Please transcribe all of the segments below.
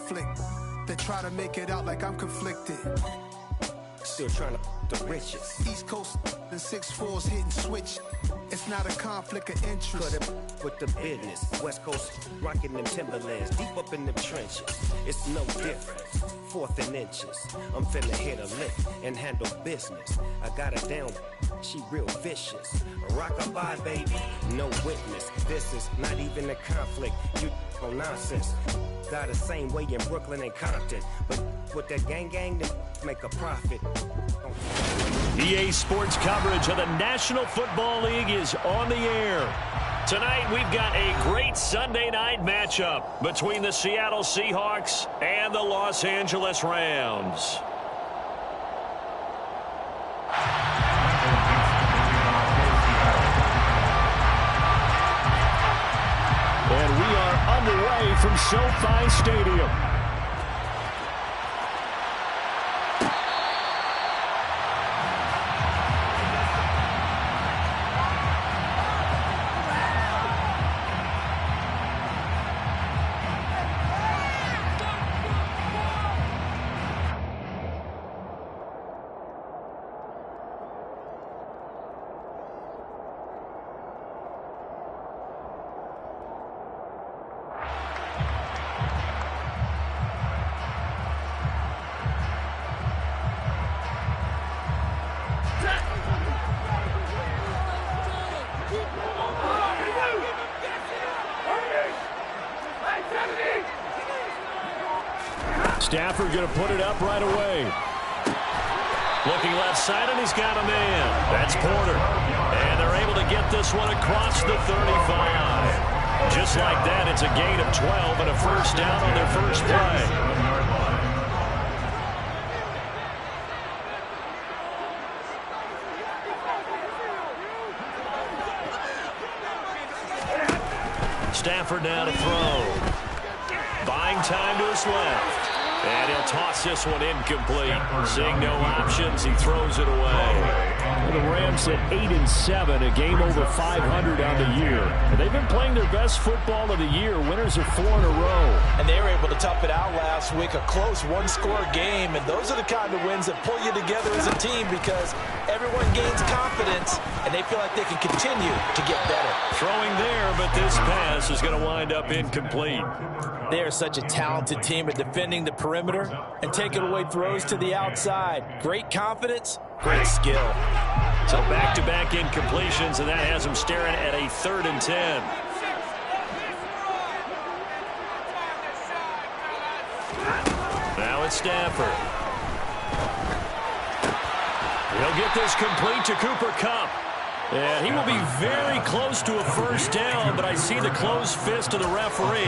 conflict. They try to make it out like I'm conflicted. Still trying to the riches. East Coast and 6'4s hitting switch. It's not a conflict of interest. Cut it with the business. West Coast rocking them Timberlands, deep up in them trenches. It's no different. 4th and inches. I'm finna hit a lick and handle business. I got her down. She real vicious. Rock-a-bye, baby. No witness. This is not even a conflict. You on nonsense. Got the same way in Brooklyn and Compton. But with that gang, they make a profit. EA Sports coverage of the National Football League is on the air. Tonight, we've got a great Sunday night matchup between the Seattle Seahawks and the Los Angeles Rams. And we are underway from SoFi Stadium. Stafford going to put it up right away. Looking left side, and he's got a man. That's Porter. And they're able to get this one across the 35. Just like that, it's a gain of 12 and a first down on their first play. Stafford now to throw. Buying time to his left. And he'll toss this one incomplete. Seeing no options, he throws it away. The Rams at 8-7, a game over 500 on the year. And they've been playing their best football of the year. Winners of 4 in a row. And they were able to tough it out last week. A close one-score game. And those are the kind of wins that pull you together as a team because everyone gains confidence and they feel like they can continue to get better. Throwing there, but this pass is going to wind up incomplete. They are such a talented team at defending the perimeter and taking away throws to the outside. Great confidence, great skill. So back-to-back incompletions, and that has them staring at a 3rd and 10. Now it's Stafford. He'll get this complete to Cooper Kupp. And he will be very close to a first down, but I see the closed fist of the referee,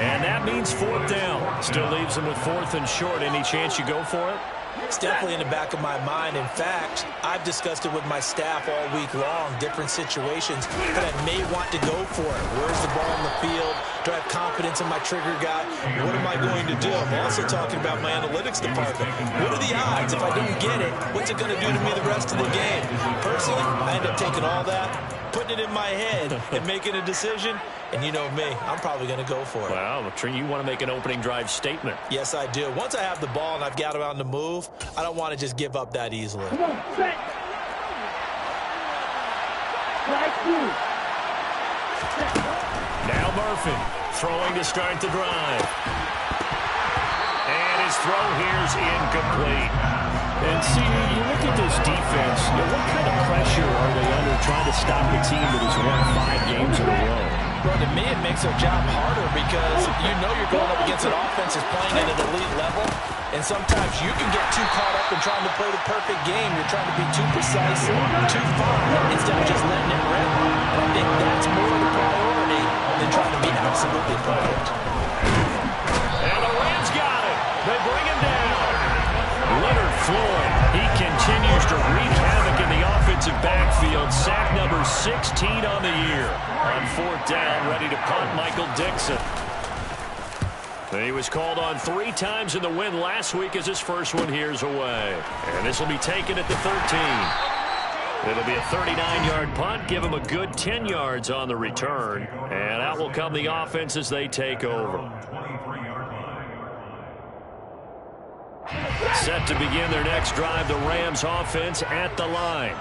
and that means 4th down. Still leaves him with 4th and short. Any chance you go for it? It's definitely in the back of my mind. In fact, I've discussed it with my staff all week long, different situations that I may want to go for it. Where's the ball on the field? Do I have confidence in my trigger guy? What am I going to do? I'm also talking about my analytics department. What are the odds? If I don't get it, what's it going to do to me the rest of the game? Personally, I end up taking all that, putting it in my head, and making a decision. And you know me, I'm probably going to go for it. Wow, you want to make an opening drive statement. Yes, I do. Once I have the ball and I've got it on the move, I don't want to just give up that easily. Come on, set. Strike 2. Now Murphy throwing to start the drive. And his throw here's incomplete. And see, you look at this defense, what kind of pressure are they under trying to stop a team that has won 5 games in a row? Well, to me, it makes their job harder because you know you're going up against an offense that's playing at an elite level, and sometimes you can get too caught up in trying to play the perfect game. You're trying to be too precise, too fine, instead of just letting it rip. And I think that's more of the priority than trying to be absolutely perfect. And the Rams got it. They bring him down. Leonard Floyd, he continues to wreak havoc in the offensive backfield. Sack number 16 on the year. On 4th down, ready to punt, Michael Dixon. He was called on 3 times in the win last week as his first one here's away. And this will be taken at the 13. It'll be a 39-yard punt, give him a good 10 yards on the return. And out will come the offense as they take over. Set to begin their next drive, the Rams offense at the line.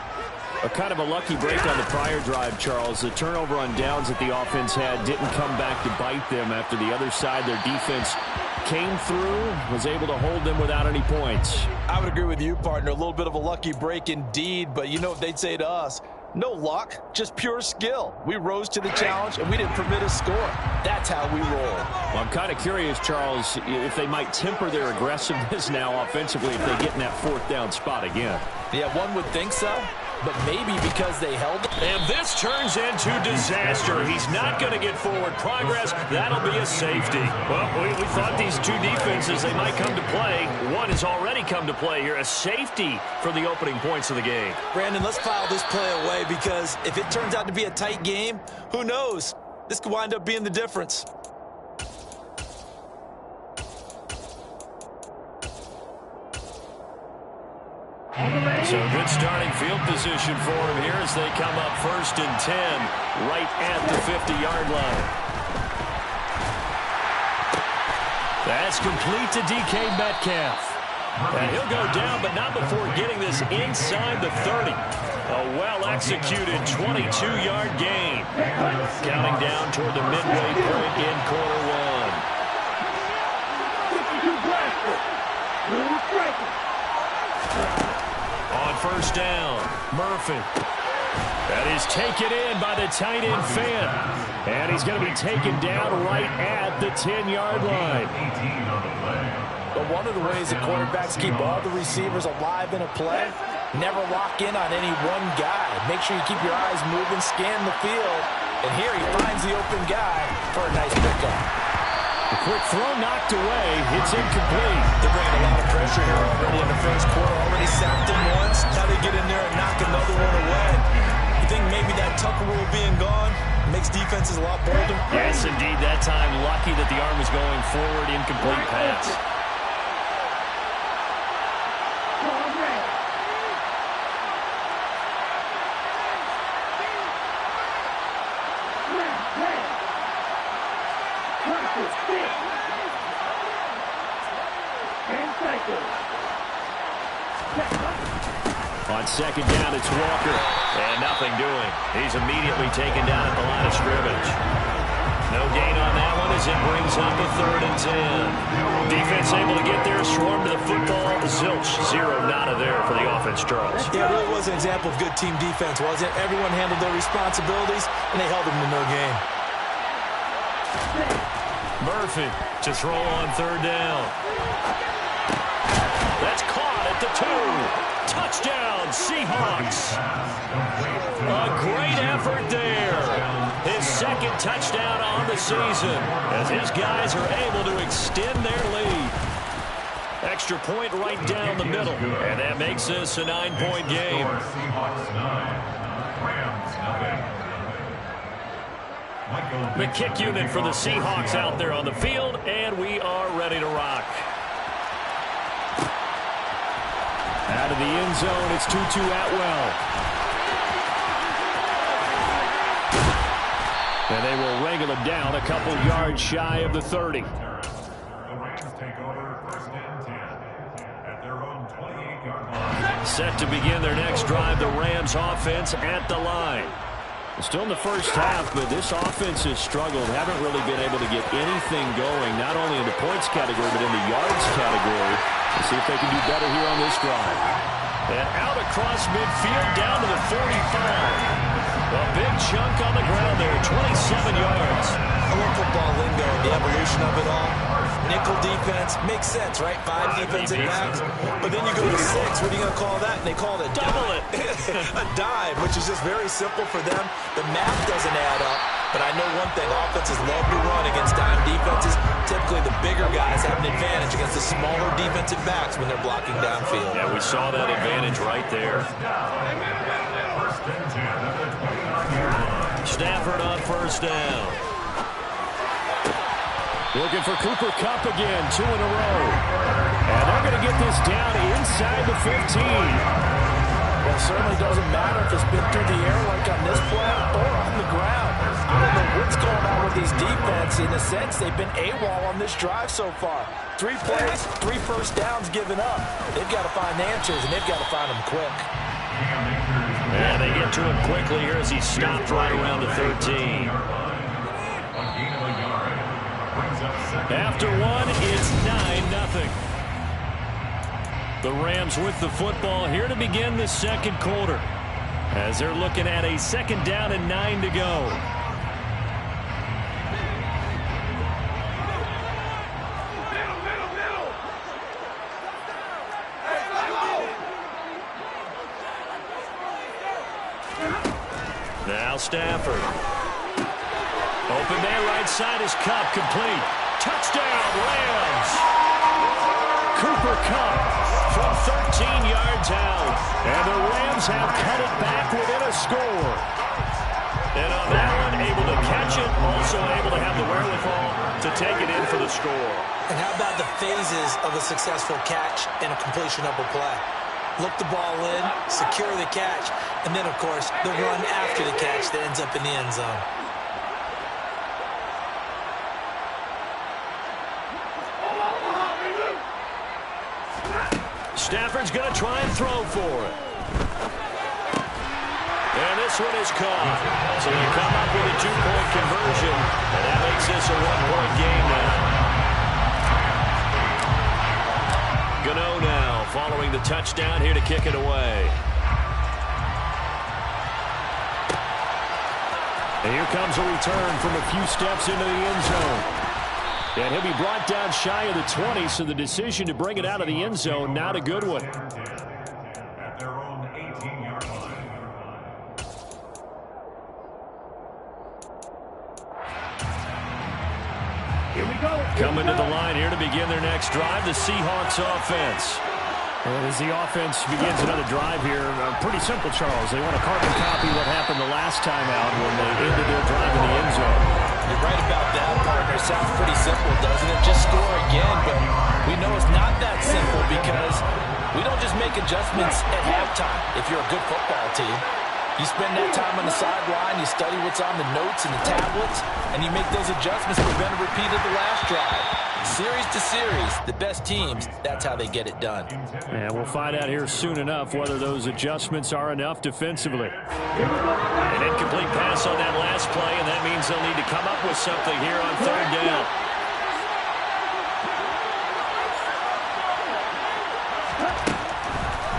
A kind of a lucky break on the prior drive, Charles. The turnover on downs that the offense had didn't come back to bite them after the other side. Their defense came through, was able to hold them without any points. I would agree with you, partner. A little bit of a lucky break indeed, but you know what they'd say to us? No luck, just pure skill. We rose to the challenge, and we didn't permit a score. That's how we roll. Well, I'm kind of curious, Charles, if they might temper their aggressiveness now offensively if they get in that fourth down spot again. Yeah, one would think so. But maybe because they held it. And this turns into disaster. He's not going to get forward progress. That'll be a safety. Well, we thought these two defenses, they might come to play. One has already come to play here. A safety for the opening points of the game. Brandon, let's file this play away because if it turns out to be a tight game, who knows? This could wind up being the difference. So good starting field position for him here as they come up 1st and 10 right at the 50-yard line. That's complete to DK Metcalf. And he'll go down, but not before getting this inside the 30. A well-executed 22-yard gain. Counting down toward the midway point in quarter one. On 1st down, Murphy. That is taken in by the tight end Fant. And he's going to be taken down right at the 10-yard line. But one of the ways that quarterbacks keep all the receivers alive in a play, never lock in on any one guy. Make sure you keep your eyes moving, scan the field. And here he finds the open guy for a nice pickup. A quick throw knocked away. It's incomplete. They're bringing a lot of pressure here already in the first quarter. Already sacked him once. Now they get in there and knock another one away. You think maybe that Tucker rule being gone makes defenses a lot bolder? Yes, indeed. That time, lucky that the arm was going forward. Incomplete pass. On 2nd down, it's Walker. And nothing doing. He's immediately taken down at the line of scrimmage. No gain on that one as it brings up a 3rd and 10. Defense able to get there, swarm to the football. Zilch, 0 nada there for the offense, Charles. Yeah, it really was an example of good team defense, wasn't it? Everyone handled their responsibilities, and they held them to no gain. Murphy to throw on 3rd down. That's caught at the 2. Touchdown, Seahawks. A great effort there. His 2nd touchdown on the season as his guys are able to extend their lead. Extra point right down the middle. And that makes this a 9-point game. The kick unit for the Seahawks out there on the field, and we are ready to rock. Out of the end zone, it's Tutu Atwell. And they will wrangle him down a couple yards shy of the 30. The Rams take over 1st and 10 at their own 28-yard line. Set to begin their next drive, the Rams offense at the line. Still in the first half, but this offense has struggled. Haven't really been able to get anything going, not only in the points category, but in the yards category. Let's see if they can do better here on this drive. And out across midfield, down to the 45. A big chunk on the ground there, 27 yards. I love football lingo and the evolution of it all. Nickel defense makes sense, right? 5 defensive backs. But then you go to 6. What are you going to call that? And they call it a Double dive. it. A dive, which is just very simple for them. The math doesn't add up. But I know one thing. Offenses love to run against dime defenses. Typically, the bigger guys have an advantage against the smaller defensive backs when they're blocking downfield. Yeah, we saw that advantage right there. Stafford on 1st down. Looking for Cooper Kupp again, 2 in a row. And they're going to get this down inside the 15. Well, it certainly doesn't matter if it's been through the air like on this play or on the ground. I don't know what's going on with these defense. In a sense, they've been AWOL on this drive so far. 3 plays, 3 first downs given up. They've got to find answers, and they've got to find them quick. Yeah, they get to him quickly here as he stopped right around the 13. After one, it's 9-0. The Rams with the football here to begin the second quarter, as they're looking at a second down and 9 to go. Now Stafford. Open man right side is Cup, complete. Touchdown, Rams. Cooper Cup from 13 yards out. And the Rams have cut it back within a score. And on that one, able to catch it, also able to have the wherewithal to take it in for the score. And how about the phases of a successful catch and a completion of a play? Look the ball in, secure the catch, and then, of course, the run after the catch that ends up in the end zone. Stafford's going to try and throw for it. And this one is caught. So they come up with a 2-point conversion, and that makes this a 1-point game now. Gano now following the touchdown here to kick it away. And here comes a return from a few steps into the end zone. And he'll be brought down shy of the 20, so the decision to bring it out of the end zone, not a good one. At their own 18-yard line. Here we go. Coming to the line here to begin their next drive, the Seahawks offense. And as the offense begins another drive here, pretty simple, Charles. They want to carbon copy what happened the last time out when they ended their drive in the end zone. You're right about that, partner. Sounds pretty simple, doesn't it? Just score again, but we know it's not that simple because we don't just make adjustments at halftime if you're a good football team. You spend that time on the sideline, you study what's on the notes and the tablets, and you make those adjustments to prevent a repeat of the last drive. Series to series, the best teams, that's how they get it done. And we'll find out here soon enough whether those adjustments are enough defensively. An incomplete pass on that last play, and that means they'll need to come up with something here on third down.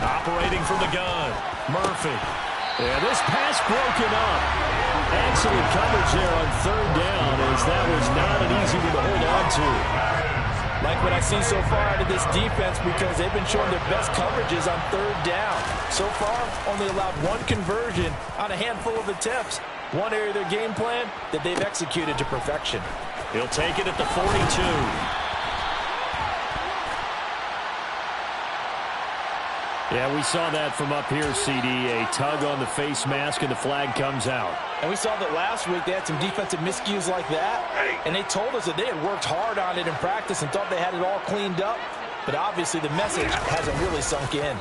Operating from the gun, Murphy. And this pass broken up. Excellent coverage there on third down, as that was not an easy one to hold on to. Like what I see so far out of this defense, because they've been showing their best coverages on third down. So far, only allowed 1 conversion on a handful of attempts. One area of their game plan that they've executed to perfection. He'll take it at the 42. Yeah, we saw that from up here, CD. A tug on the face mask, and the flag comes out. And we saw that last week they had some defensive miscues like that. And they told us that they had worked hard on it in practice and thought they had it all cleaned up. But obviously the message hasn't really sunk in.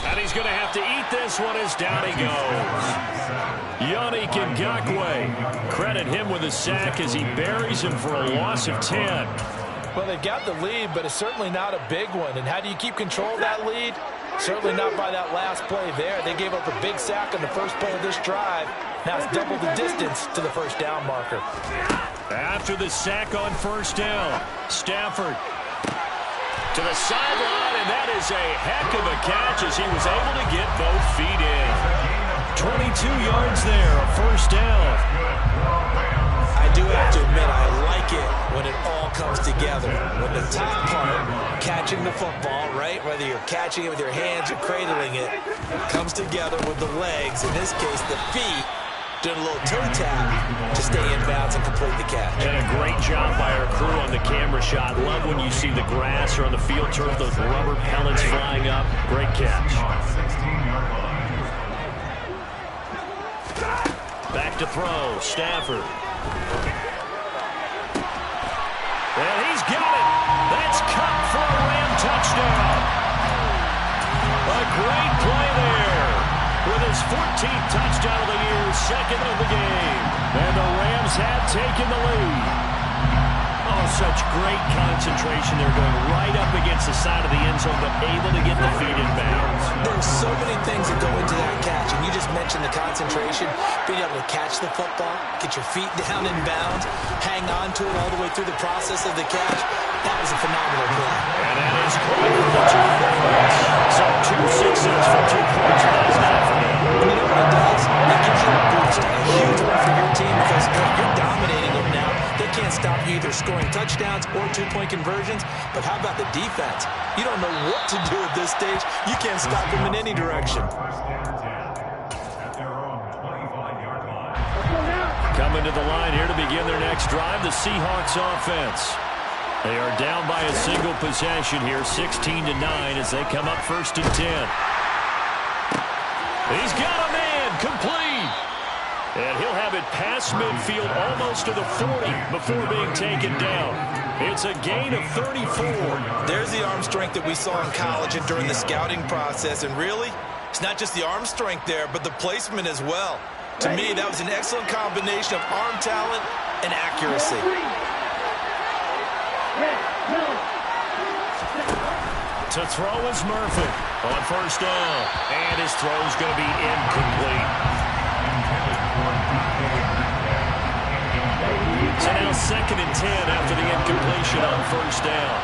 And he's going to have to eat this one as down he goes. Yannick Ngakoue. Credit him with a sack as he buries him for a loss of 10. Well, they got the lead, but it's certainly not a big one. And how do you keep control of that lead? Certainly not by that last play there. They gave up a big sack on the first play of this drive. Now it's double the distance to the first down marker. After the sack on first down, Stafford to the sideline, and that is a heck of a catch as he was able to get both feet in. 22 yards there, a first down. I do have to admit, I like it when it all comes together. When the top part, catching the football, right, whether you're catching it with your hands or cradling it, comes together with the legs, in this case the feet, doing a little toe tap to stay in bounds and complete the catch. And a great job by our crew on the camera shot. Love when you see the grass or on the field turf, those rubber pellets flying up. Great catch. Back to throw, Stafford. And he's got it. That's Cup for a Ram touchdown. A great play there. with his 14th touchdown of the year, second of the game. And the Rams have taken the lead. Oh, such great concentration. They're going right up against the side of the end zone, but able to get the feet in bounds. There's so many things that go into that catch, and you just mentioned the concentration, being able to catch the football, get your feet down in bounds, hang on to it all the way through the process of the catch. That was a phenomenal play. And that is great for the 2 points. So 2 successful 2 points last night for them. And you know what it does? It gives you a boost, a huge one for your team, because you're dominating them now. They can't stop you either scoring touchdowns or 2-point conversions. But how about the defense? You don't know what to do at this stage. You can't stop them in any direction. At their own 25-yard line. Coming to the line here to begin their next drive, the Seahawks offense. They are down by a single possession here, 16-9, as they come up 1st and 10. He's got a man, complete. And he'll have it past midfield almost to the 40 before being taken down. It's a gain of 34. There's the arm strength that we saw in college and during the scouting process. And really, it's not just the arm strength there, but the placement as well. To me, that was an excellent combination of arm talent and accuracy. To throw is Murphy on 1st down. And his throw's going to be incomplete. So now 2nd and 10 after the incompletion on 1st down.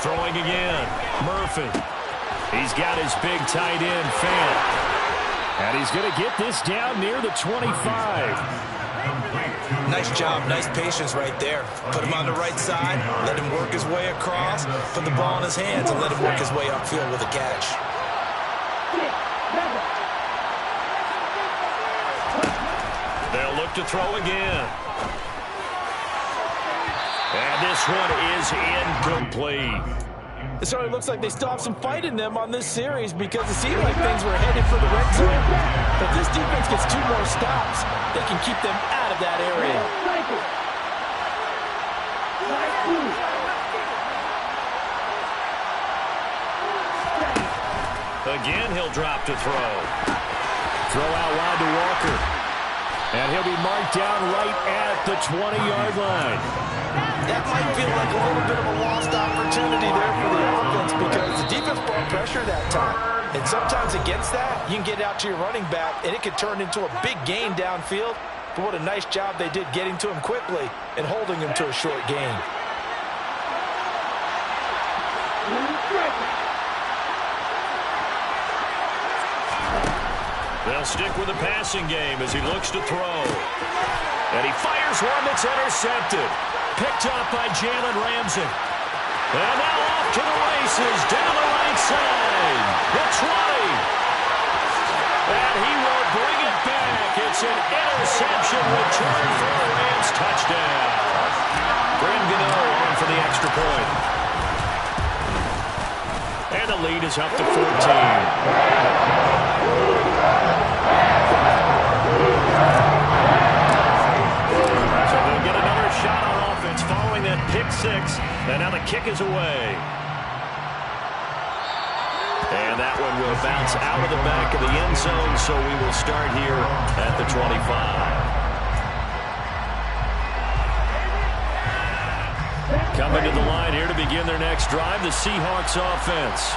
Throwing again. Murphy. He's got his big tight end, Fant. And he's going to get this down near the 25. Nice job, nice patience right there. Put him on the right side, let him work his way across, put the ball in his hands, and let him work his way upfield with a catch. They'll look to throw again. And this one is incomplete. It certainly looks like they still have some fight in them on this series, because it seemed like things were headed for the red zone. But this defense gets 2 more stops, they can keep them out of that area. Again, he'll drop to throw. Throw out wide to Walker. And he'll be marked down right at the 20-yard line. That might feel like a little bit of a lost opportunity there for the offense, because the defense brought pressure that time. And sometimes against that, you can get out to your running back, and it could turn into a big gain downfield. But what a nice job they did getting to him quickly and holding him to a short gain. They'll stick with the passing game as he looks to throw. And he fires one that's intercepted. Picked up by Jalen Ramsey. And now off to the races, down the right side. The 20. And he will bring it back. It's an interception return for the Rams touchdown. Graham Gano on for the extra point. And the lead is up to 14. So they'll get another shot on offense following that pick 6. And now the kick is away. And that one will bounce out of the back of the end zone, so we will start here at the 25. Coming to the line here to begin their next drive, the Seahawks offense.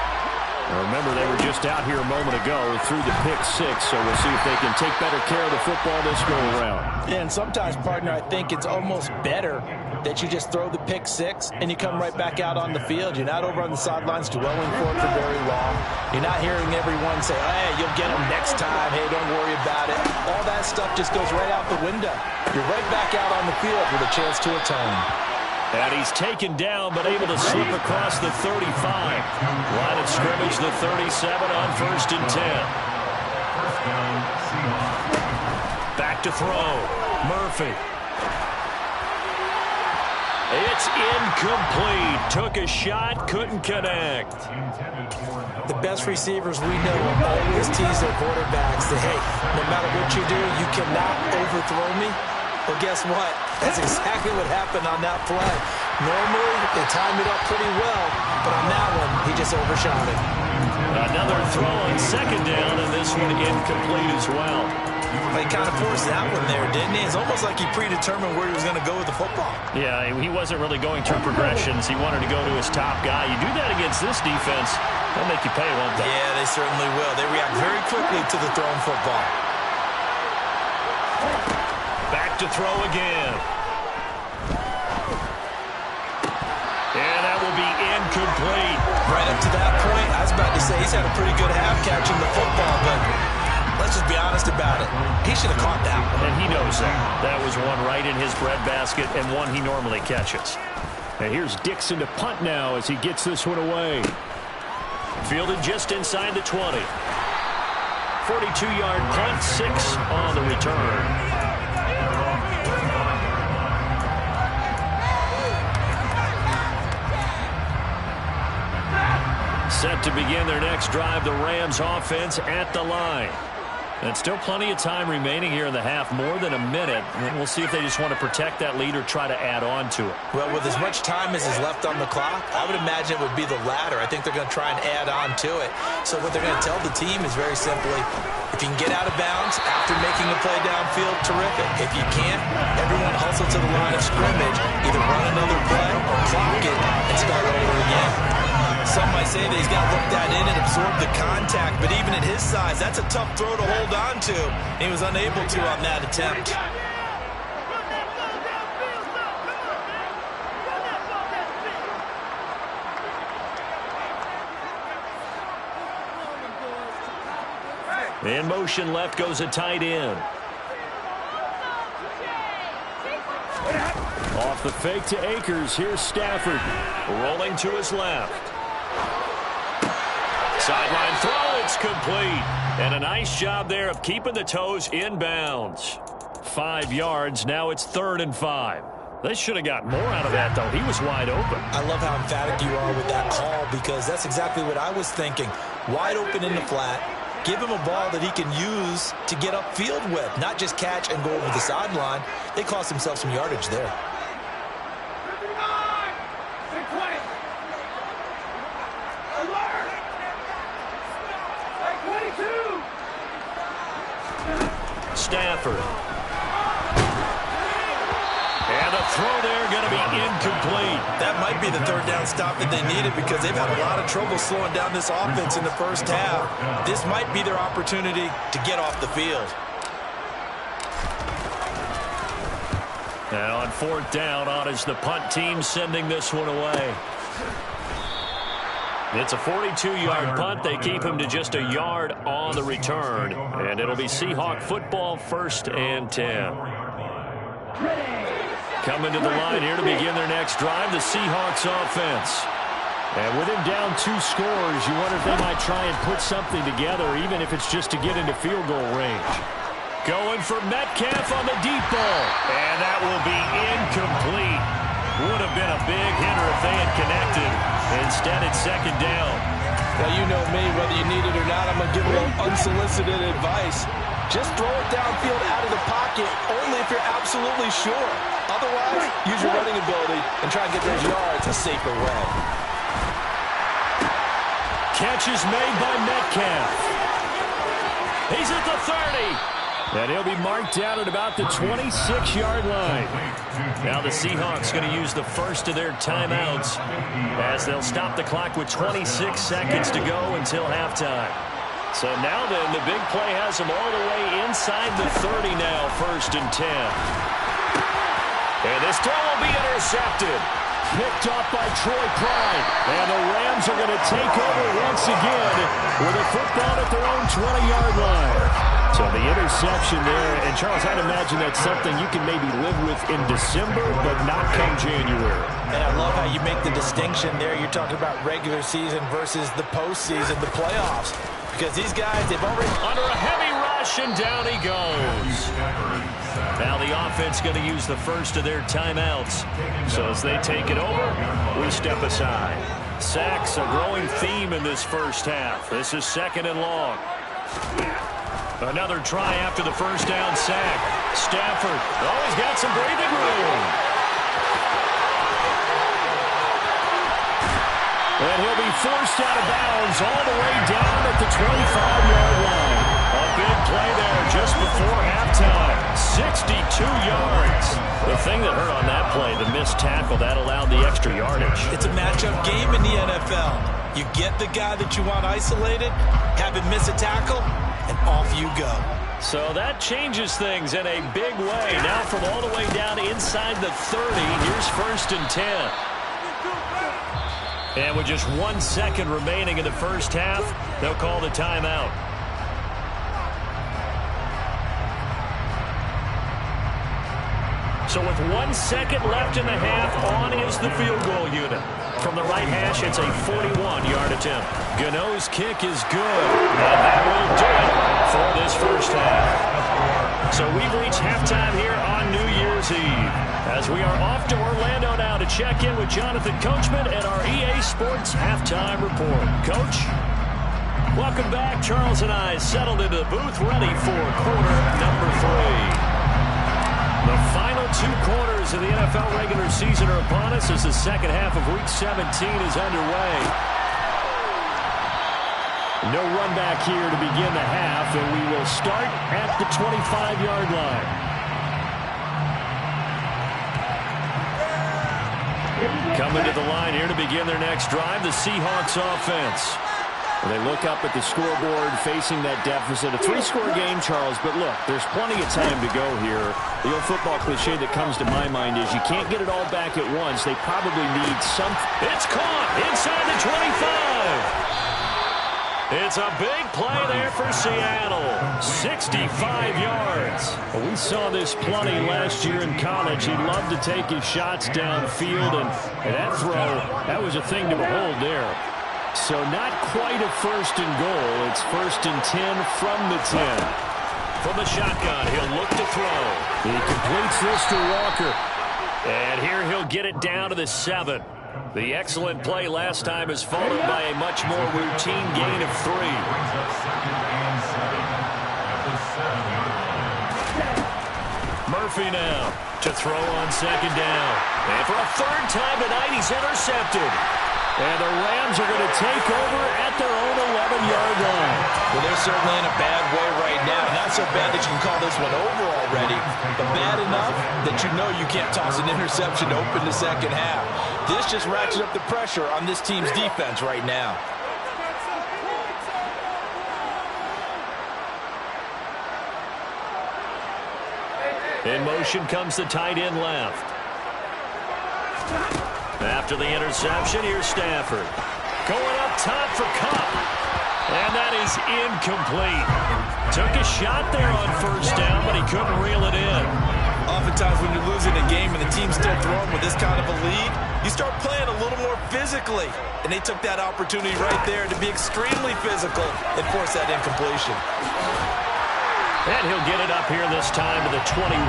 Now remember, they were just out here a moment ago through the pick 6, so we'll see if they can take better care of the football this go around. Yeah, and sometimes, partner, I think it's almost better that you just throw the pick 6 and you come right back out on the field. You're not over on the sidelines dwelling for it for very long. You're not hearing everyone say, hey, you'll get them next time. Hey, don't worry about it. All that stuff just goes right out the window. You're right back out on the field with a chance to atone. And he's taken down, but able to slip across the 35. Line of scrimmage, the 37 on 1st and 10. Back to throw. Murphy. It's incomplete. Took a shot, couldn't connect. The best receivers we know always tease their quarterbacks that, hey, no matter what you do, you cannot overthrow me. Well, guess what? That's exactly what happened on that play. Normally, they time it up pretty well, but on that one, he just overshot it. Another throw on second down, and this one incomplete as well. He kind of forced that one there, didn't he? It's almost like he predetermined where he was going to go with the football. Yeah, he wasn't really going through progressions. He wanted to go to his top guy. You do that against this defense, they'll make you pay, won't they? Yeah, they certainly will. They react very quickly to the thrown football. Back to throw again. And that will be incomplete. Right up to that point, I was about to say he's had a pretty good half catching the football, but let's just be honest about it. He should have caught that one. And he knows that. That was one right in his breadbasket and one he normally catches. And here's Dixon to punt now as he gets this one away. Fielded just inside the 20. 42-yard punt, 6 on the return. Set to begin their next drive, the Rams offense at the line. And still plenty of time remaining here in the half, more than a minute. And we'll see if they just want to protect that lead or try to add on to it. Well, with as much time as is left on the clock, I would imagine it would be the latter. I think they're going to try and add on to it. So what they're going to tell the team is very simply, if you can get out of bounds after making a play downfield, terrific. If you can't, everyone hustle to the line of scrimmage, either run another play or clock it and start over again. Some might say that he's got to look that in and absorb the contact, but even at his size, that's a tough throw to hold on to. He was unable to on that attempt. In motion left goes a tight end. Off the fake to Akers. Here's Stafford rolling to his left. Sideline throw, it's complete. And a nice job there of keeping the toes in bounds. 5 yards, now it's 3rd and 5. They should have got more out of that, though. He was wide open. I love how emphatic you are with that call because that's exactly what I was thinking. Wide open in the flat. Give him a ball that he can use to get upfield with, not just catch and go over the sideline. They cost themselves some yardage there. Stafford. And a throw there going to be incomplete. That might be the 3rd down stop that they needed because they've had a lot of trouble slowing down this offense in the first half. This might be their opportunity to get off the field. And on 4th down, on is the punt team sending this one away. It's a 42-yard punt. They keep him to just a yard on the return. And it'll be Seahawk football, 1st and 10. Coming to the line here to begin their next drive, the Seahawks offense. And with him down 2 scores, you wonder if they might try and put something together, even if it's just to get into field goal range. Going for Metcalf on the deep ball. And that will be incomplete. Would have been a big hitter if they had connected. Instead, it's 2nd down. Now, you know me, whether you need it or not, I'm going to give a little unsolicited advice. Just throw it downfield out of the pocket, only if you're absolutely sure. Otherwise, use your running ability and try and get those yards a safer way. Catch is made by Metcalf. He's at the 30. And he'll be marked down at about the 26-yard line. Now the Seahawks going to use the first of their timeouts as they'll stop the clock with 26 seconds to go until halftime. So now then, the big play has them all the way inside the 30 now, 1st and 10. And this throw will be intercepted. Picked off by Troy Pride. And the Rams are going to take over once again with a football at their own 20-yard line. So the interception there, and Charles, I'd imagine that's something you can maybe live with in December, but not come January. And I love how you make the distinction there. You're talking about regular season versus the postseason, the playoffs. Because these guys, they've already... Under a heavy rush, and down he goes. Now the offense going to use the first of their timeouts. So as they take it over, we step aside. Sacks, a growing theme in this first half. This is 2nd and long. Another try after the first down sack. Stafford, oh, he's got some breathing room. forced out of bounds all the way down at the 25-yard line. A big play there just before halftime. 62 yards. The thing that hurt on that play, the missed tackle, that allowed the extra yardage. It's a matchup game in the NFL. You get the guy that you want isolated, have him miss a tackle, and off you go. So that changes things in a big way. Now from all the way down inside the 30, here's 1st and 10. And with just 1 second remaining in the first half, they'll call the timeout. So with 1 second left in the half, on is the field goal unit. From the right hash, it's a 41-yard attempt. Gano's kick is good, and that will do it for this first half. So we've reached halftime here on New Year's Eve, as we are off to Orlando now to check in with Jonathan Coachman and our EA Sports Halftime Report. Coach? Welcome back. Charles and I settled into the booth, ready for quarter number 3. The final 2 quarters of the NFL regular season are upon us as the second half of Week 17 is underway. No run back here to begin the half, and we will start at the 25-yard line. Coming to the line here to begin their next drive, the Seahawks offense. They look up at the scoreboard facing that deficit. A 3-score game, Charles, but look, there's plenty of time to go here. The old football cliche that comes to my mind is you can't get it all back at once. They probably need some. It's caught inside the 25. It's a big play there for Seattle. 65 yards. Well, we saw this plenty last year in college. He loved to take his shots downfield, and that throw, that was a thing to behold there. So not quite a 1st and goal. It's 1st and 10 from the 10. From the shotgun, he'll look to throw. He completes this to Walker. And here he'll get it down to the 7. The excellent play last time is followed by a much more routine gain of 3. Murphy now to throw on 2nd down. And for a 3rd time tonight, he's intercepted. And the Rams are going to take over at their own 11-yard line. Well, they're certainly in a bad way right now. Not so bad that you can call this one over already, but bad enough that you know you can't toss an interception to open the second half. This just ratchets up the pressure on this team's defense right now. In motion comes the tight end left. After the interception, here's Stafford. Going up top for Kupp. And that is incomplete. Took a shot there on 1st down, but he couldn't reel it in. Oftentimes when you're losing a game and the team's still throwing with this kind of a lead, you start playing a little more physically. And they took that opportunity right there to be extremely physical and force that incompletion. And he'll get it up here this time to the 21.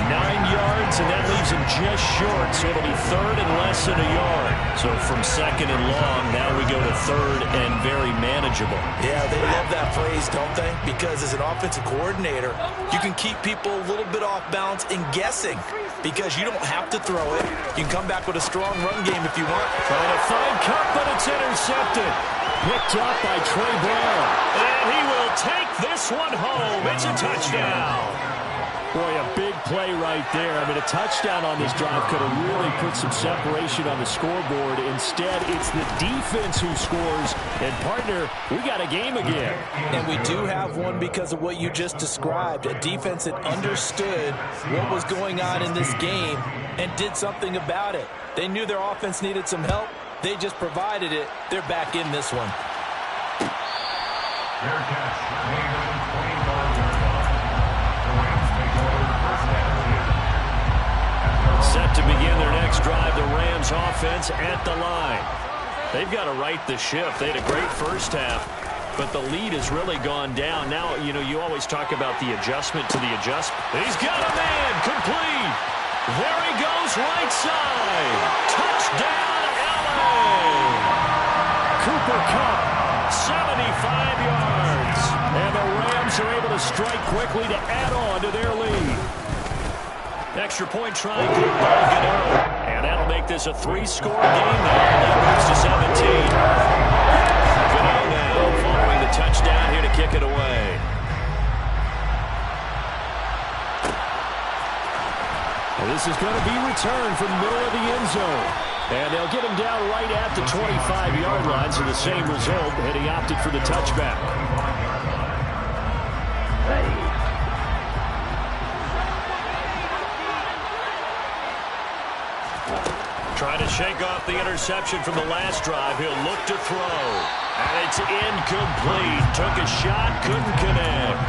9 yards, and that leaves him just short, so it'll be 3rd and less than a yard. So from 2nd and long, now we go to 3rd and very manageable. Yeah, they love that phrase, don't they? Because as an offensive coordinator, you can keep people a little bit off balance and guessing because you don't have to throw it. You can come back with a strong run game if you want. Trying to find Kupp, but it's intercepted. Picked up by Trey Brown. And he will take this one home. It's a touchdown. Boy, a big play right there. I mean, a touchdown on this drive could have really put some separation on the scoreboard. Instead, it's the defense who scores. And, partner, we got a game again. And we do have one because of what you just described. A defense that understood what was going on in this game and did something about it. They knew their offense needed some help. They just provided it. They're back in this one. Set to begin their next drive, the Rams offense at the line. They've got to right the ship. They had a great first half, but the lead has really gone down. Now, you know, you always talk about the adjustment to the adjustment. He's got a man, complete. There he goes, right side. Touchdown, LA. Cooper Kupp, 75 yards. And the Rams are able to strike quickly to add on to their lead. Extra point try good by Gano. And that'll make this a 3-score game now. That moves to 17. Gano now following the touchdown here to kick it away. And this is going to be returned from the middle of the end zone. And they'll get him down right at the 25-yard line, so the same result, and he opted for the touchback. Trying to shake off the interception from the last drive. He'll look to throw. And it's incomplete. Took a shot, couldn't connect.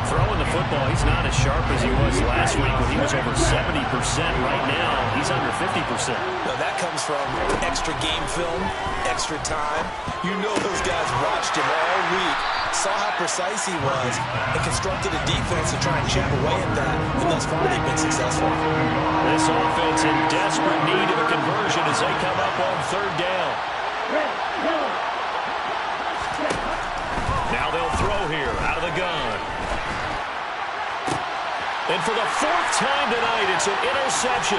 Throwing the football, he's not as sharp as he was last week when he was over 70%. Right now, he's under 50%. Now that comes from extra game film, extra time. You know those guys watched him all week, saw how precise he was, and constructed a defense to try and chip away at that. And thus far, they've been successful. This offense in desperate need of a conversion as they come up on third down. Now they'll throw here out of the gun. And for the 4th time tonight, it's an interception.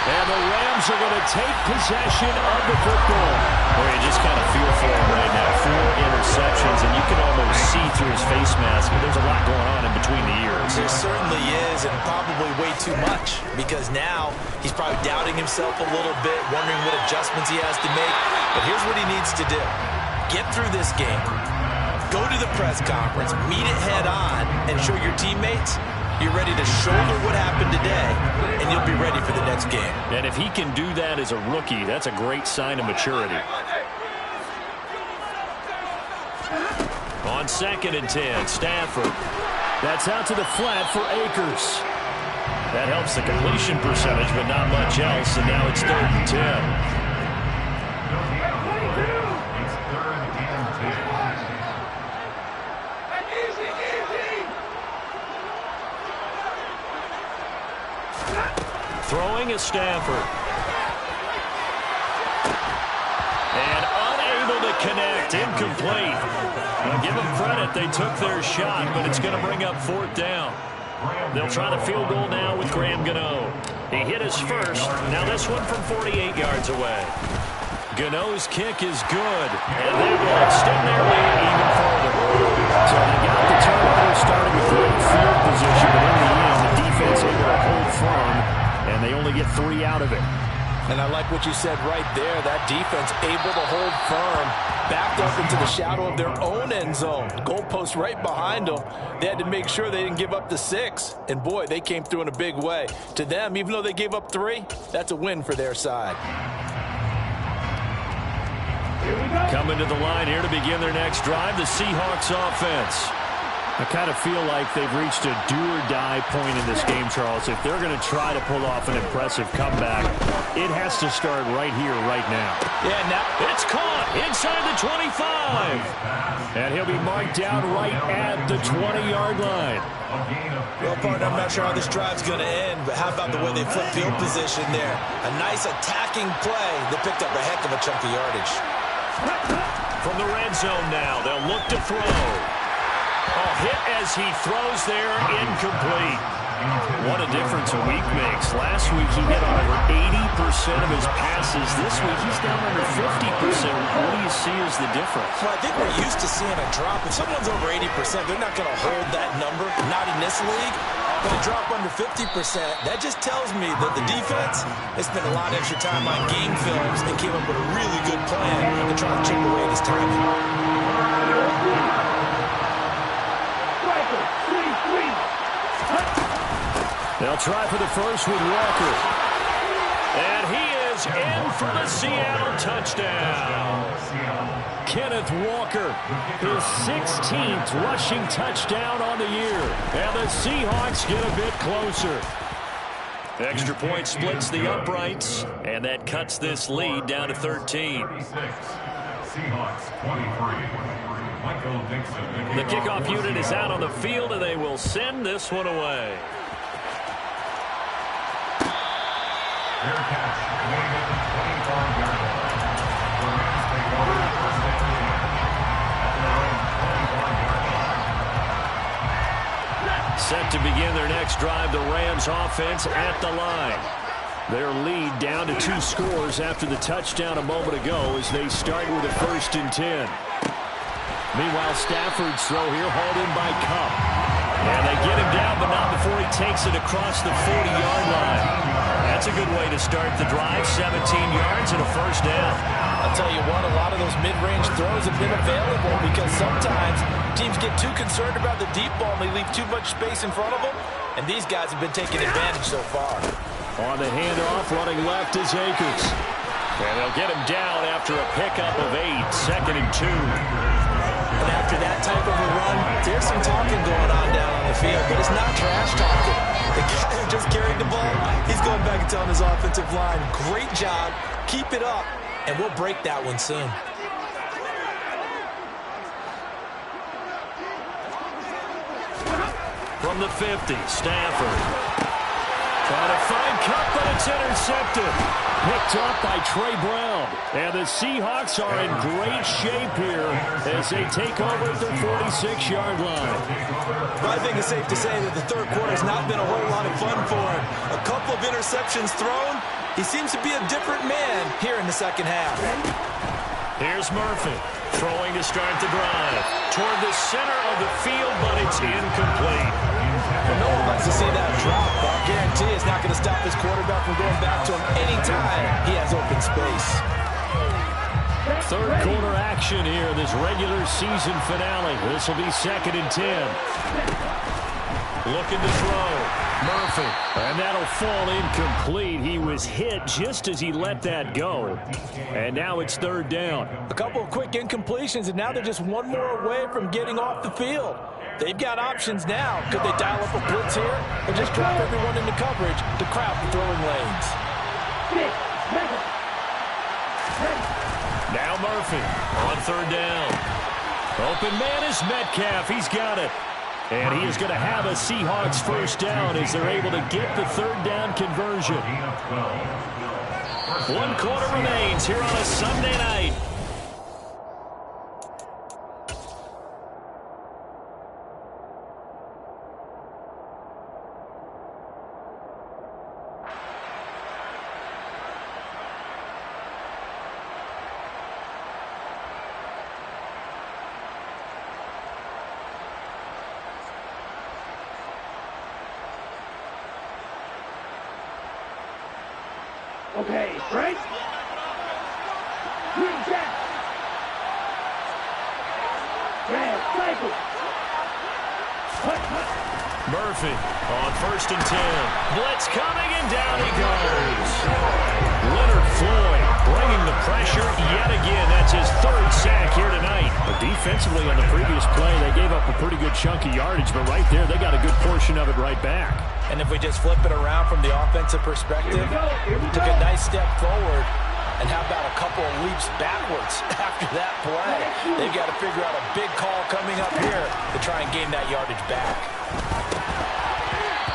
And the Rams are going to take possession of the football. Boy, you just kind of feel for him right now. 4 interceptions, and you can almost see through his face mask. There's a lot going on in between the ears. There certainly is, and probably way too much, because now he's probably doubting himself a little bit, wondering what adjustments he has to make. But here's what he needs to do. Get through this game. Go to the press conference, meet it head on, and show your teammates you're ready to shoulder what happened today, and you'll be ready for the next game. And if he can do that as a rookie, that's a great sign of maturity. On 2nd and 10, Stafford. That's out to the flat for Akers. That helps the completion percentage, but not much else, and now it's 3rd and 10. Throwing is Stafford. And unable to connect. Incomplete. Now give them credit. They took their shot, but it's going to bring up 4th down. They'll try the field goal now with Graham Gano. He hit his first. Now this one from 48 yards away. Gano's kick is good. And they will extend their lead even further. So they got the turnover starting with great field position, but in the end, the defense able to hold firm. And they only get 3 out of it. And I like what you said right there. That defense able to hold firm, backed up into the shadow of their own end zone. Goalpost right behind them. They had to make sure they didn't give up the 6. And, boy, they came through in a big way. To them, even though they gave up 3, that's a win for their side. Coming to the line here to begin their next drive, the Seahawks offense. I kind of feel like they've reached a do-or-die point in this game, Charles. If they're going to try to pull off an impressive comeback, it has to start right here, right now. Yeah, now it's caught inside the 25. And he'll be marked down right at the 20-yard line. Well, partner, I'm not sure how this drive's going to end, but how about the way they flip field position there? A nice attacking play that picked up a heck of a chunk of yardage. From the red zone now, they'll look to throw. Hit as he throws there, incomplete. What a difference a week makes. Last week he hit on over 80% of his passes. This week he's down under 50%. What do you see as the difference? Well, I think we're used to seeing a drop. If someone's over 80%, they're not going to hold that number, not in this league. But a drop under 50%, that just tells me that the defense has spent a lot of extra time on game films and came up with a really good plan to try to chip away at his timing. They'll try for the first with Walker. And he is in for the Seattle touchdown. Kenneth Walker, his 16th rushing touchdown on the year. And the Seahawks get a bit closer. Extra point splits the uprights, and that cuts this lead down to 13. Seahawks 23. The kickoff unit is out on the field, and they will send this one away. Fair catch, made at the 25-yard line. The Rams take over first and 10 at their own 25-yard Set to begin their next drive, the Rams offense at the line. Their lead down to 2 scores after the touchdown a moment ago as they start with a 1st and 10. Meanwhile, Stafford's throw here hauled in by Cup. And they get him down, but not before he takes it across the 40-yard line. That's a good way to start the drive. 17 yards and a 1st down. I'll tell you what, a lot of those mid-range throws have been available because sometimes teams get too concerned about the deep ball and they leave too much space in front of them. And these guys have been taking advantage so far. On the handoff, running left is Akers. And they'll get him down after a pickup of 8, 2nd and 2. And after that type of a run, there's some talking going on down on the field, but it's not trash talking. The guy who just carried the ball, he's going back and telling his offensive line, great job, keep it up, and we'll break that one soon. From the 50, Stafford. Trying to find Cup, but it's intercepted. Picked up by Trey Brown. And the Seahawks are in great shape here as they take over at their 46-yard line. I think it's safe to say that the third quarter has not been a whole lot of fun for him. A couple of interceptions thrown. He seems to be a different man here in the second half. Here's Murphy throwing to start the drive. Toward the center of the field, but it's incomplete. Well, no one likes to see that drop, but I guarantee it's not going to stop his quarterback from going back to him anytime he has open space. Third quarter action here in this regular season finale. This will be 2nd and 10. Looking to throw. Murphy. And that'll fall incomplete. He was hit just as he let that go. And now it's 3rd down. A couple of quick incompletions, and now they're just one more away from getting off the field. They've got options now. Could they dial up a blitz here or just drop everyone into coverage to crowd the throwing lanes? Now Murphy on 3rd down. Open man is Metcalf. He's got it. And he is going to have a Seahawks 1st down as they're able to get the 3rd down conversion. 1 quarter remains here on a Sunday night. Okay, break. Green jack. Red cycle. Murphy on 1st and 10. Blitz coming, and down he goes. Leonard Floyd bringing the pressure yet again. That's his 3rd sack here tonight. But defensively on the previous play, they gave up a pretty good chunk of yardage, but right there, they got a good portion of it right back. And if we just flip it around from the offensive perspective, took a nice step forward, and how about a couple of leaps backwards after that play? They've got to figure out a big call coming up here to try and gain that yardage back.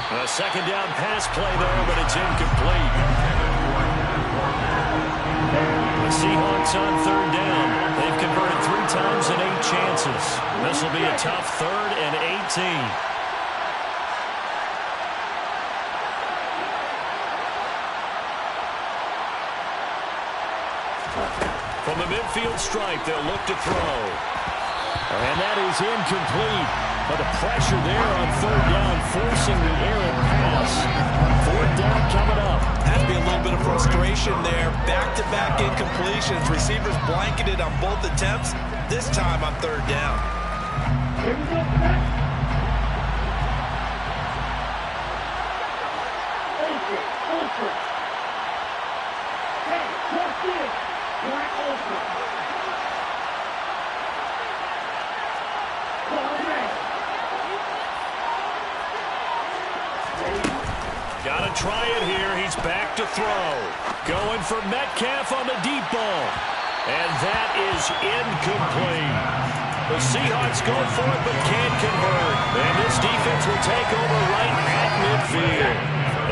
A 2nd down pass play there, but it's incomplete. The Seahawks on 3rd down. They've converted 3 times in 8 chances. This will be a tough 3rd and 18. From the midfield stripe, they'll look to throw. And that is incomplete. But the pressure there on 3rd down, forcing the errant pass. 4th down coming up. Has to be a little bit of frustration there. Back-to-back incompletions. Receivers blanketed on both attempts. This time on 3rd down. Here we go, back. Ultra. Hey, what's this? Black Ultra. Got to try it here. He's back to throw. Going for Metcalf on the deep ball. And that is incomplete. The Seahawks go for it but can't convert. And this defense will take over right at midfield.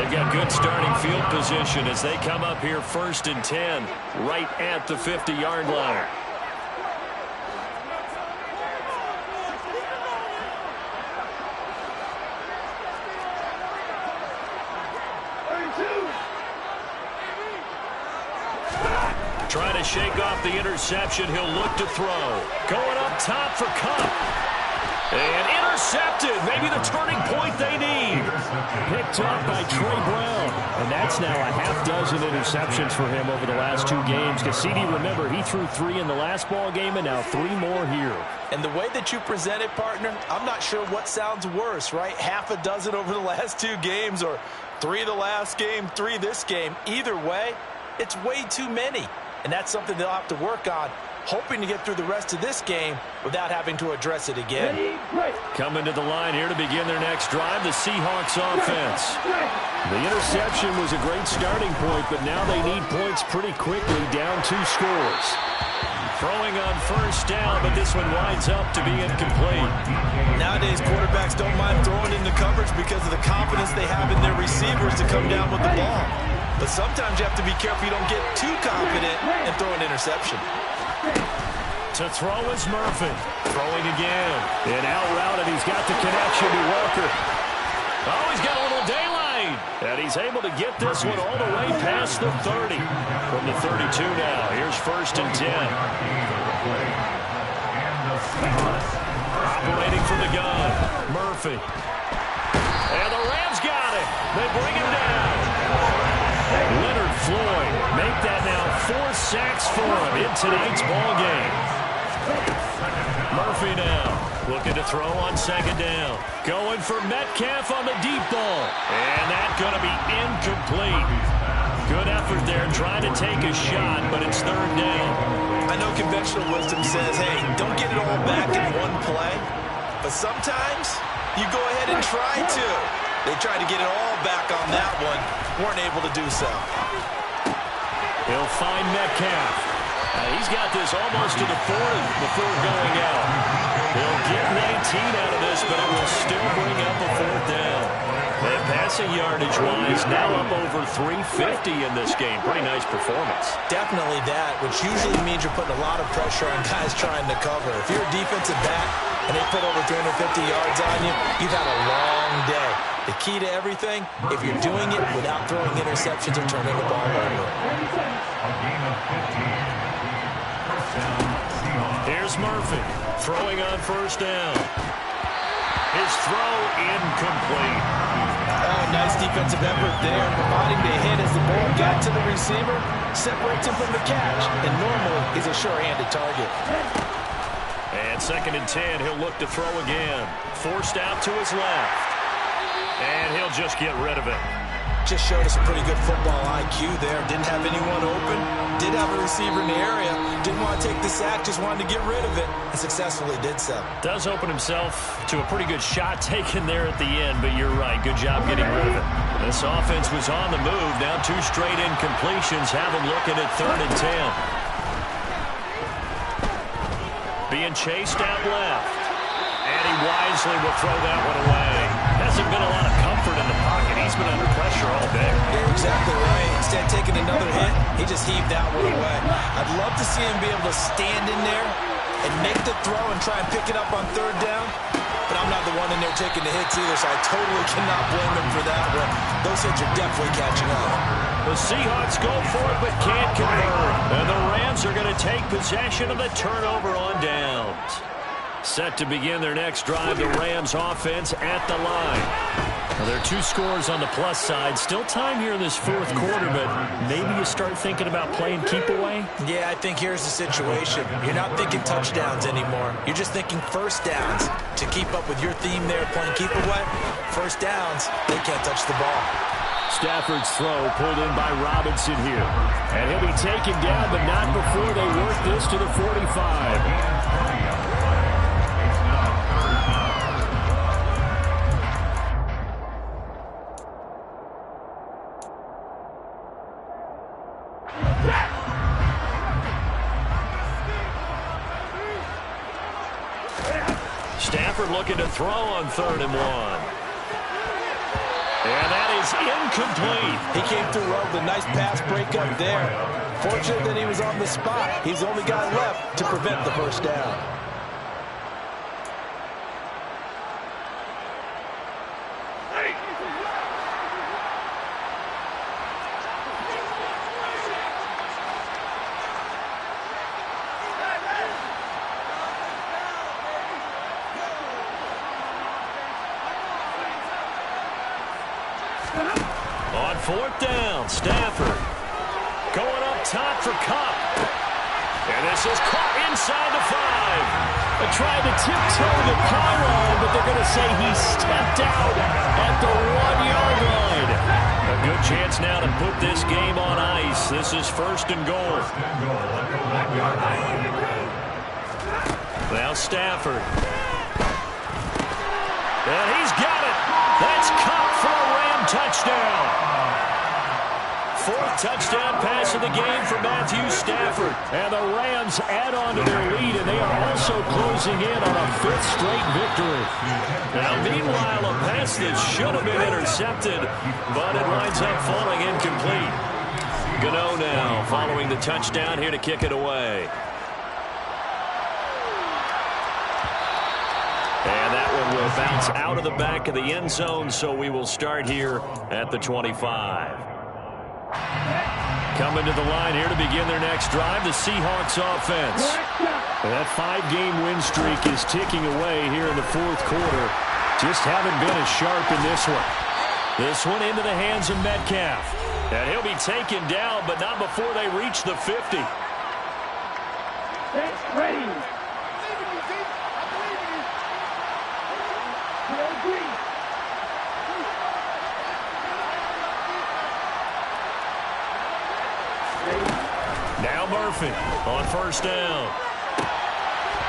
They've got good starting field position as they come up here 1st and 10 right at the 50-yard line. Trying to shake off the interception. He'll look to throw. Going up top for Cup. And intercepted. Maybe the turning point they need. Picked up by Trey Brown. And that's now a half-dozen interceptions for him over the last 2 games. Cassidy, remember, he threw 3 in the last ball game and now 3 more here. And the way that you present it, partner, I'm not sure what sounds worse, right? Half a dozen over the last 2 games or 3 the last game, 3 this game. Either way, it's way too many. And that's something they'll have to work on, hoping to get through the rest of this game without having to address it again. Coming to the line here to begin their next drive, the Seahawks offense. The interception was a great starting point, but now they need points pretty quickly, down 2 scores. Throwing on first down, but this one winds up to be incomplete. Nowadays, quarterbacks don't mind throwing into coverage because of the confidence they have in their receivers to come down with the ball. But sometimes you have to be careful you don't get too confident and throw an interception. To throw is Murphy. Throwing again. And out routed, he's got the connection to Walker. Oh, he's got a little daylight. And he's able to get this one all the way past the 30. From the 32 now. Here's 1st and 10. Operating from the gun. Murphy. And the Rams got it. They bring him down. Leonard Floyd make that now 4 sacks for him in tonight's ball game. Murphy now looking to throw on 2nd down. Going for Metcalf on the deep ball. And that's going to be incomplete. Good effort there trying to take a shot, but it's 3rd down. I know conventional wisdom says, hey, don't get it all back in one play. But sometimes you go ahead and try to. They tried to get it all back on that one. Weren't able to do so. He'll find Metcalf. He's got this almost to the 40 before going out. He'll get 19 out of this, but it will still bring up a 4th down. And passing yardage-wise, now up over 350 in this game. Pretty nice performance. Definitely that, which usually means you're putting a lot of pressure on guys trying to cover. If you're a defensive back and they put over 350 yards on you, you've had a long day. The key to everything, if you're doing it without throwing interceptions or turning the ball over. Here's Murphy throwing on 1st down. His throw incomplete. Oh, nice defensive effort there, providing the hit as the ball got to the receiver, separates him from the catch, and normally he's a sure-handed target. And 2nd and 10, he'll look to throw again. Forced out to his left. And he'll just get rid of it. Just showed us a pretty good football IQ there. Didn't have anyone open. Did have a receiver in the area. Didn't want to take the sack, just wanted to get rid of it. And successfully did so. Does open himself to a pretty good shot taken there at the end, but you're right. Good job getting rid of it. This offense was on the move. Now 2 straight incompletions have them looking at 3rd and 10. Being chased out left. And he wisely will throw that one away. Hasn't been a lot of comfort in the pocket. He's been under pressure all day. You're exactly right. Instead of taking another hit, he just heaved that one away. I'd love to see him be able to stand in there and make the throw and try and pick it up on 3rd down. But I'm not the one in there taking the hits either, so I totally cannot blame him for that one. Those hits are definitely catching up. The Seahawks go for it but can't convert. And the Rams are going to take possession of the turnover on downs. Set to begin their next drive, the Rams offense at the line. Well, there are 2 scores on the plus side. Still time here in this 4th quarter, but maybe you start thinking about playing keep away? Yeah, I think here's the situation. You're not thinking touchdowns anymore. You're just thinking 1st downs. To keep up with your theme there, playing keep away, 1st downs, they can't touch the ball. Stafford's throw pulled in by Robinson here. And he'll be taken down, but not before they work this to the 45. Stafford looking to throw on 3rd and 1. And that is incomplete. He came through well with a nice pass breakup there. Fortunate that he was on the spot. He's the only guy left to prevent the 1st down. On 4th down, Stafford going up top for Cup. And this is caught inside the 5. They tried to tiptoe the pylon, but they're going to say he stepped out at the 1-yard line. A good chance now to put this game on ice. This is 1st and goal. Now Stafford. And he's got it. That's Cup for a Ram touchdown. 4th touchdown pass of the game for Matthew Stafford. And the Rams add on to their lead, and they are also closing in on a 5th straight victory. Now, meanwhile, a pass that should have been intercepted, but it winds up falling incomplete. Gano now following the touchdown here to kick it away. And that one will bounce out of the back of the end zone, so we will start here at the 25. Coming to the line here to begin their next drive, the Seahawks offense. That 5-game win streak is ticking away here in the 4th quarter. Just haven't been as sharp in this one. This one into the hands of Metcalf. And he'll be taken down, but not before they reach the 50. That's ready. Now Murphy on 1st down.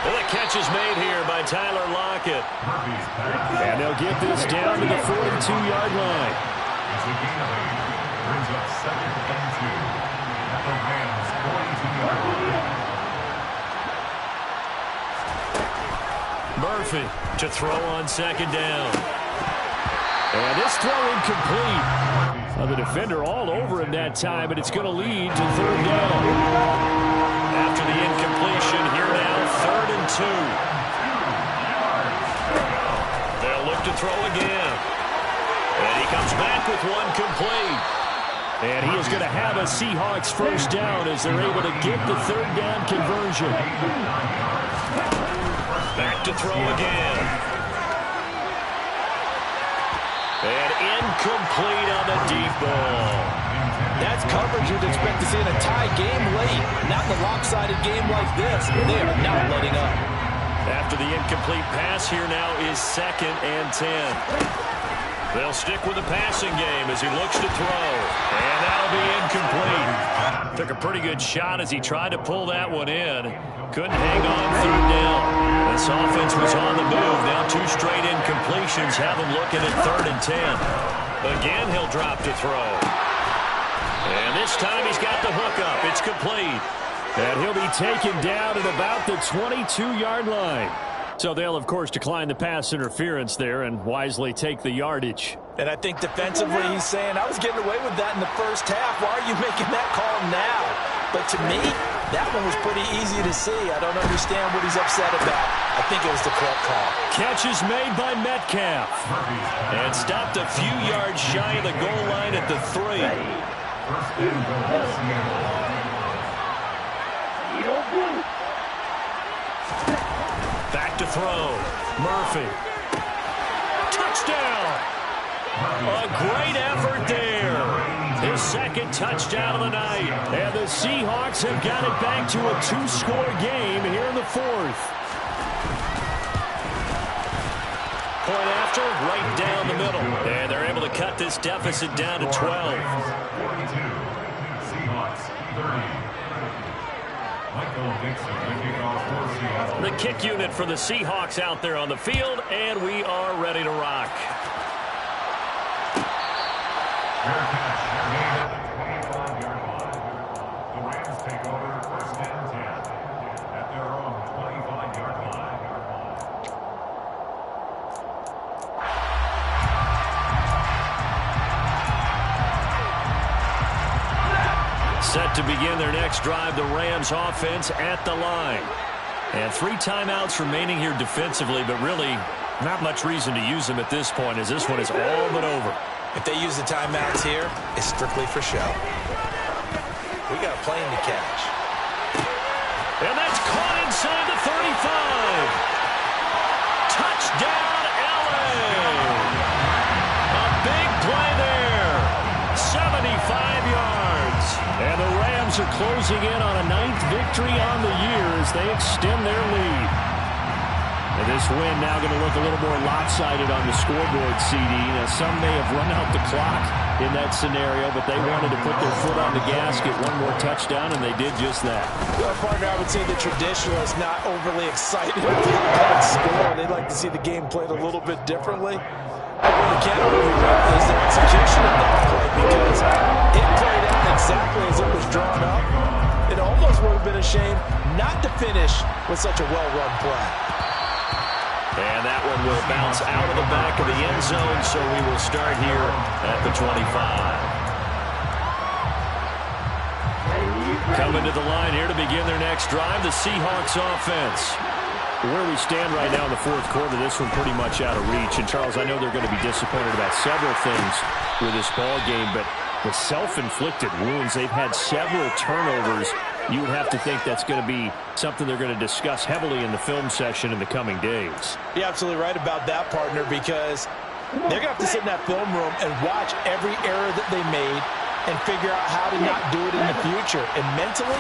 And the catch is made here by Tyler Lockett. And they'll get this down to the 42-yard line. It's a gain of 8. Brings up 2nd and 2. At the Rams' 42-yard line. Murphy to throw on 2nd down. And this throw incomplete. The defender all over him that time, but it's going to lead to 3rd down. After the incompletion, here now, 3rd and 2. They'll look to throw again. And he comes back with one complete. And he is going to have a Seahawks 1st down as they're able to get the 3rd down conversion. Back to throw again. And incomplete on the deep ball. That's coverage you'd expect to see in a tie game late. Not in a lopsided game like this. They are not letting up. After the incomplete pass, here now is 2nd and 10. They'll stick with the passing game as he looks to throw. And that'll be incomplete. Took a pretty good shot as he tried to pull that one in. Couldn't hang on 3rd down. This offense was on the move. Now 2 straight incompletions have him looking at 3rd and 10. Again, he'll drop to throw. And this time he's got the hook up. It's complete. And he'll be taken down at about the 22-yard line. So they'll, of course, decline the pass interference there and wisely take the yardage. And I think defensively he's saying, I was getting away with that in the first half. Why are you making that call now? But to me, that one was pretty easy to see. I don't understand what he's upset about. I think it was the correct call. Catch is made by Metcalf. And stopped a few yards shy of the goal line at the 3. 1st and goal, Seattle. Back to throw. Murphy. Touchdown! A great effort there. His 2nd touchdown of the night. And the Seahawks have got it back to a 2-score game here in the 4th. Point after, right down the middle. And they're able to cut this deficit down to 12. 42. Seahawks 30. The kick unit for the Seahawks out there on the field, and we are ready to rock. Fair catch made at the 25-yard line. The Rams take over 1st and 10 at their own 25-yard line. Set to begin their next drive, the Rams offense at the line. And 3 timeouts remaining here defensively, but really not much reason to use them at this point as this one is all but over. If they use the timeouts here, it's strictly for show. We got a plane to catch. And that's caught inside the 35. Touchdown, LA. A big play there. closing in on a 9th victory on the year as they extend their lead. And this win now going to look a little more lopsided on the scoreboard, CD. Now, some may have run out the clock in that scenario, but they wanted to put their foot on the gas, get one more touchdown, and they did just that. Well, partner, I would say the traditionalists not overly excited with the score. They'd like to see the game played a little bit differently. What you can't argue with is the execution of that play, because it played out exactly as it was drawn up. It almost would have been a shame not to finish with such a well-run play. And that one will bounce out of the back of the end zone, so we will start here at the 25. Coming to the line here to begin their next drive, the Seahawks offense. Where we stand right now in the fourth quarter, this one pretty much out of reach. And, Charles, I know they're going to be disappointed about several things with this ball game, but the self-inflicted wounds, they've had several turnovers. You would have to think that's going to be something they're going to discuss heavily in the film session in the coming days. You're absolutely right about that, partner, because they're going to have to sit in that film room and watch every error that they made and figure out how to not do it in the future. And mentally,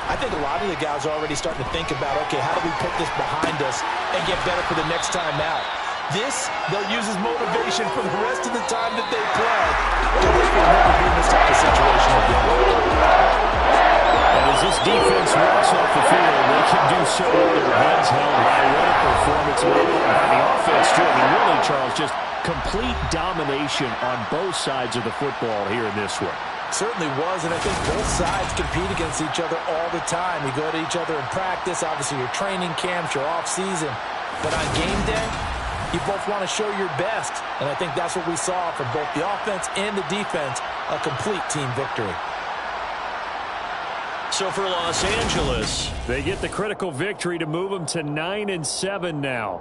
I think a lot of the guys are already starting to think about, okay, how do we put this behind us and get better for the next time out? This, they'll use as motivation for the rest of the time that they play. They'll never be in this type of situation again. And as this defense walks off the field, they can do so with their heads held high. What a performance by the offense, too. I mean, really, Charles, just complete domination on both sides of the football here in this one. Certainly was, and I think both sides compete against each other all the time. You go to each other in practice, obviously your training camps, your off-season. But on game day, you both want to show your best. And I think that's what we saw from both the offense and the defense, a complete team victory. So for Los Angeles, they get the critical victory to move them to 9-7 now.